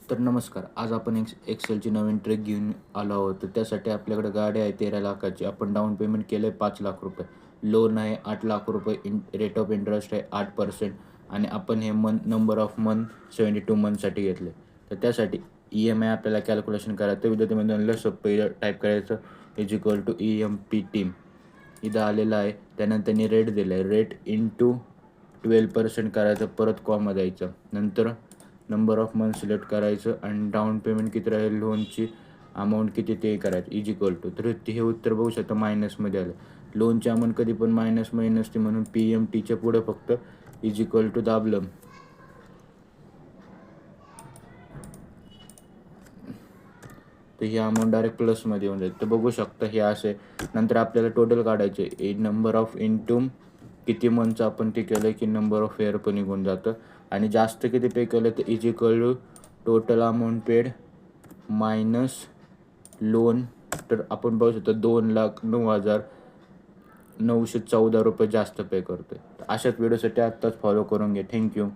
तर नमस्कार. आज आपण एक्सेलची नवीन ट्रिक घेऊन आलो आहोत. तर त्यासाठी आपल्याकडे गाडी आहे 13 लाखाची. आपण डाउन पेमेंट केलं आहे 5 लाख रुपये. लोन आहे 8 लाख रुपये. रेट ऑफ इंटरेस्ट आहे 8% आणि आपण हे नंबर ऑफ मंथ 72 मंथसाठी घेतले. तर त्यासाठी EMI आपल्याला कॅल्क्युलेशन करायचं. तर विद्यार्थी सोपं टाईप करायचं = टीम. इथं आलेलं आहे. त्यानंतर त्यांनी रेट दिला आहे. रेट इंटू 12% करायचं. परत कॉमा द्यायचं. नंतर नंबर ऑफ मंथ सिलेक्ट करायचं आणि डाऊन पेमेंट किती राहील, लोनची अमाऊंट किती ते करायचं तर हे उत्तर बघू शकता मायनसमध्ये आलं. लोनची अमाऊंट कधी पण मायनसमध्ये नसते म्हणून PMTच्या पुढं फक्त दाबलं तर ही अमाऊंट डायरेक्ट प्लसमध्ये येऊन जाईल. तर बघू शकता हे असे. नंतर आपल्याला टोटल काढायचे नंबर ऑफ इनटूम किती मंथचं आपण ते केलं की नंबर ऑफ इयर पण निघून जातं आणि जास्त किती पे केलं तर total amount paid minus loan. तर आपण बघू शकतो 2,09,914 रुपये जास्त पे करतोय. तर अशाच व्हिडिओसाठी आत्ताच फॉलो करून घे. थँक्यू.